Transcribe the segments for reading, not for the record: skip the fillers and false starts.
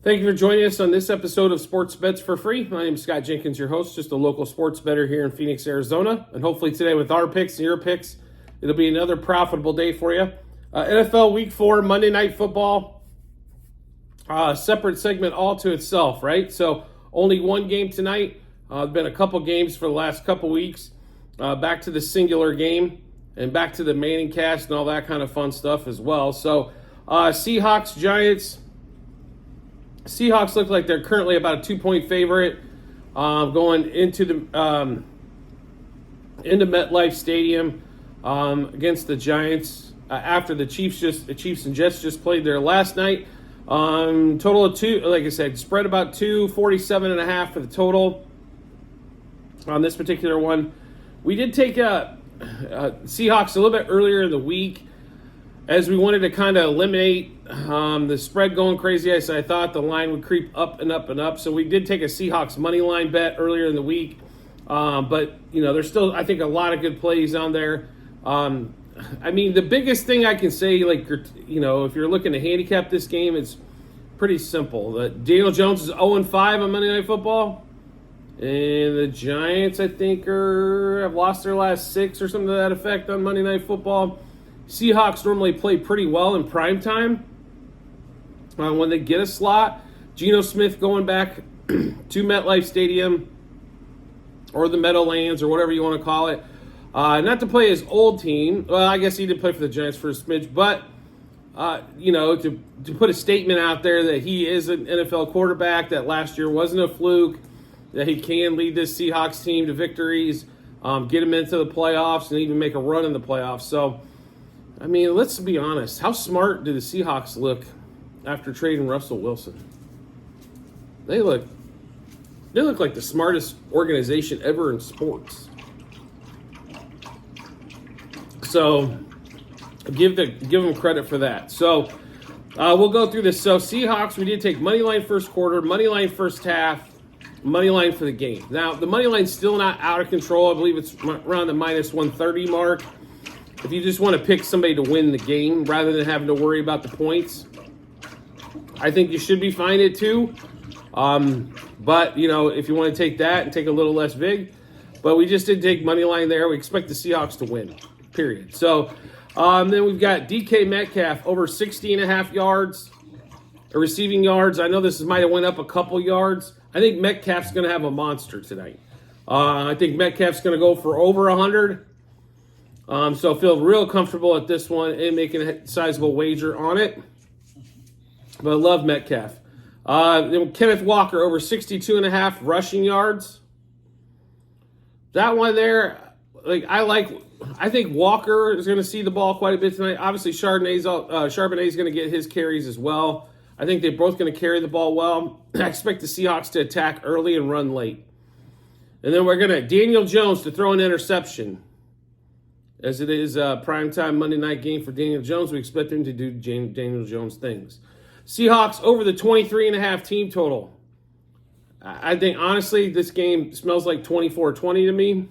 Thank you for joining us on this episode of Sports Bets for Free. My name is Scott Jenkins, your host, just a local sports bettor here in Phoenix, Arizona. And hopefully today with our picks and your picks, it'll be another profitable day for you. NFL Week 4, Monday Night Football, separate segment all to itself, right? So only one game tonight. Been a couple games for the last couple weeks. Back to the singular game and back to the Manning cast and all that kind of fun stuff as well. So Seahawks, Giants. Seahawks look like they're currently about a 2-point favorite going into MetLife Stadium against the Giants after the Chiefs and Jets just played there last night. Total of 2, like I said, spread about 247.5 for the total on this particular one. We did take Seahawks a little bit earlier in the week as we wanted to kind of eliminate the spread going crazy. I thought the line would creep up and up and up. So we did take a Seahawks money line bet earlier in the week. But, there's still, I think, a lot of good plays on there. The biggest thing I can say, if you're looking to handicap this game, it's pretty simple. Daniel Jones is 0-5 on Monday Night Football. And the Giants, I think, have lost their last 6 or something to that effect on Monday Night Football. Seahawks normally play pretty well in primetime when they get a slot. Geno Smith going back to MetLife Stadium or the Meadowlands or whatever you want to call it. Not to play his old team. Well, I guess he did play for the Giants for a smidge. But, to put a statement out there that he is an NFL quarterback, that last year wasn't a fluke, that he can lead this Seahawks team to victories, get him into the playoffs, and even make a run in the playoffs. So, let's be honest. How smart do the Seahawks look after trading Russell Wilson? They look like the smartest organization ever in sports. So give them credit for that. So we'll go through this. So Seahawks, we did take money line first quarter, money line first half, money line for the game. Now the money line's still not out of control. I believe it's around the minus 130 mark. If you just want to pick somebody to win the game rather than having to worry about the points, I think you should be fine at 2. But, if you want to take that and take a little less vig. But we just did take money line there. We expect the Seahawks to win, period. So then we've got DK Metcalf over 60.5 yards, receiving yards. I know this might have went up a couple yards. I think Metcalf's going to have a monster tonight. I think Metcalf's going to go for over 100. So I feel real comfortable at this one and making a sizable wager on it. But I love Metcalf. Then Kenneth Walker over 62.5 rushing yards. That one there, I think Walker is going to see the ball quite a bit tonight. Obviously, Charbonnet's going to get his carries as well. I think they're both going to carry the ball well. I expect the Seahawks to attack early and run late. And then we're going to Daniel Jones to throw an interception. As it is a primetime Monday night game for Daniel Jones, we expect him to do Daniel Jones things. Seahawks over the 23.5 team total. I think, honestly, this game smells like 24-20 to me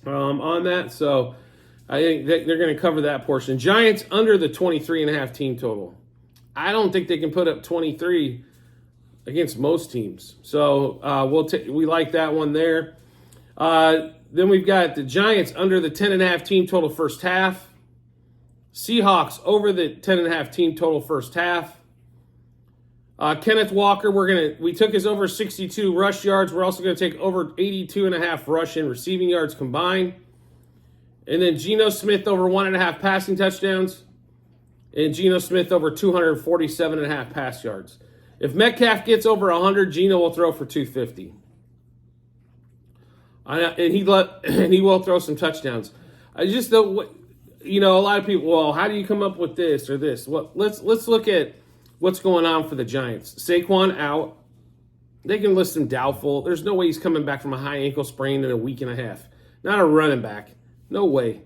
on that. So I think they're going to cover that portion. Giants under the 23.5 team total. I don't think they can put up 23 against most teams. So we like that one there. Then we've got the Giants under the 10.5 team total first half. Seahawks over the 10.5 team total first half. Kenneth Walker, we took his over 62 rush yards. We're also going to take over 82.5 rush and receiving yards combined. And then Geno Smith over 1.5 passing touchdowns. And Geno Smith over 247.5 pass yards. If Metcalf gets over 100, Geno will throw for 250. And he will throw some touchdowns. I just don't, a lot of people, well, how do you come up with this or this? Well, let's look at what's going on for the Giants. Saquon out. They can list him doubtful. There's no way he's coming back from a high ankle sprain in a week and a half. Not a running back. No way.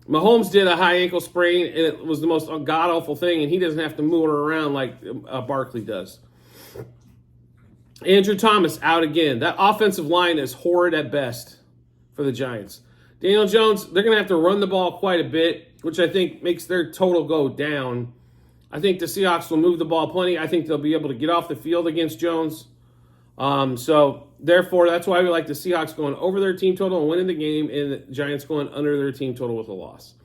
Mahomes did a high ankle sprain, and it was the most god-awful thing, and he doesn't have to move it around like Barkley does. Andrew Thomas out again. That offensive line is horrid at best for the Giants. Daniel Jones, they're going to have to run the ball quite a bit, which I think makes their total go down. I think the Seahawks will move the ball plenty. I think they'll be able to get off the field against Jones. So therefore, that's why we like the Seahawks going over their team total and winning the game, and the Giants going under their team total with a loss.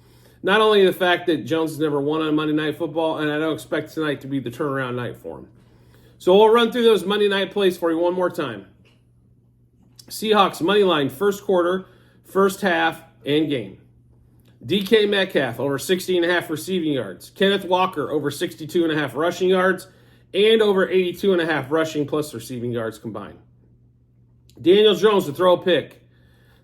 Not only the fact that Jones has never won on Monday Night Football, and I don't expect tonight to be the turnaround night for him. So we'll run through those Monday night plays for you one more time. Seahawks money line, first quarter, first half, and game. DK Metcalf over 60.5 receiving yards. Kenneth Walker over 62.5 rushing yards and over 82.5 rushing plus receiving yards combined. Daniel Jones to throw a pick.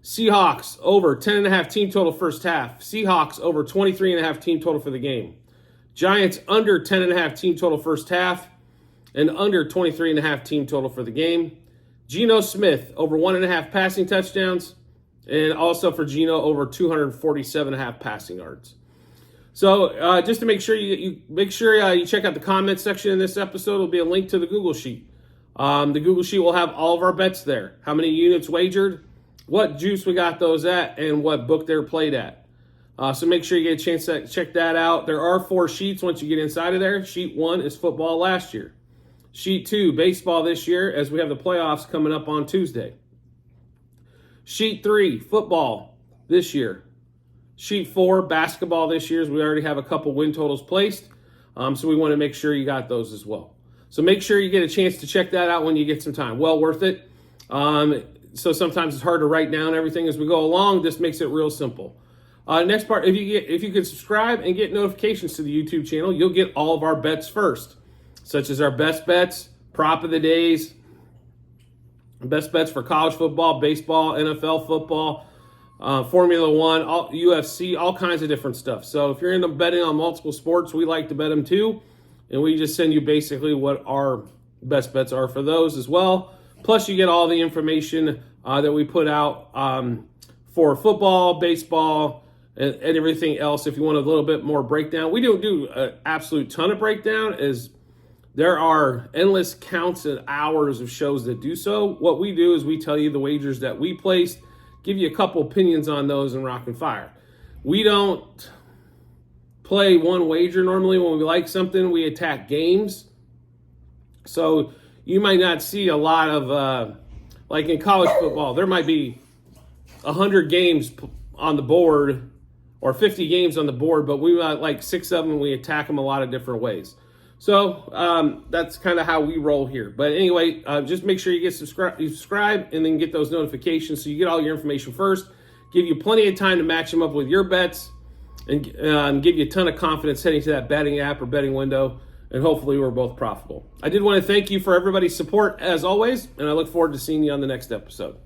Seahawks over 10.5 team total first half. Seahawks over 23.5 team total for the game. Giants under 10.5 team total first half and under 23.5 team total for the game. Geno Smith over 1.5 passing touchdowns, and also for Geno over 247.5 passing yards. So just to make sure you check out the comment section in this episode, there'll be a link to the Google Sheet. The Google Sheet will have all of our bets there. How many units wagered, what juice we got those at, and what book they're played at. So make sure you get a chance to check that out. There are 4 sheets once you get inside of there. Sheet 1 is football last year. Sheet 2, baseball this year, as we have the playoffs coming up on Tuesday. Sheet 3, football this year. Sheet 4, basketball this year, as we already have a couple win totals placed. So we want to make sure you got those as well. So make sure you get a chance to check that out when you get some time. Well worth it. So sometimes it's hard to write down everything as we go along. This makes it real simple. Next part, if you could subscribe and get notifications to the YouTube channel, you'll get all of our bets first, such as our best bets, prop of the days, best bets for college football, baseball, NFL football, Formula One, UFC, all kinds of different stuff. So if you're into betting on multiple sports, we like to bet them too. And we just send you basically what our best bets are for those as well. Plus you get all the information that we put out for football, baseball, and everything else. If you want a little bit more breakdown, we don't do an absolute ton of breakdown, as there are endless counts and hours of shows that do so. What we do is we tell you the wagers that we placed, give you a couple opinions on those, and rock and fire. We don't play one wager normally. When we like something, we attack games. So you might not see a lot of, like in college football, there might be 100 games on the board or 50 games on the board, but we might like 6 of them, we attack them a lot of different ways. So that's kind of how we roll here. But anyway, just make sure you subscribe and then get those notifications so you get all your information first. Give you plenty of time to match them up with your bets, and give you a ton of confidence heading to that betting app or betting window. And hopefully we're both profitable. I did want to thank you for everybody's support as always, and I look forward to seeing you on the next episode.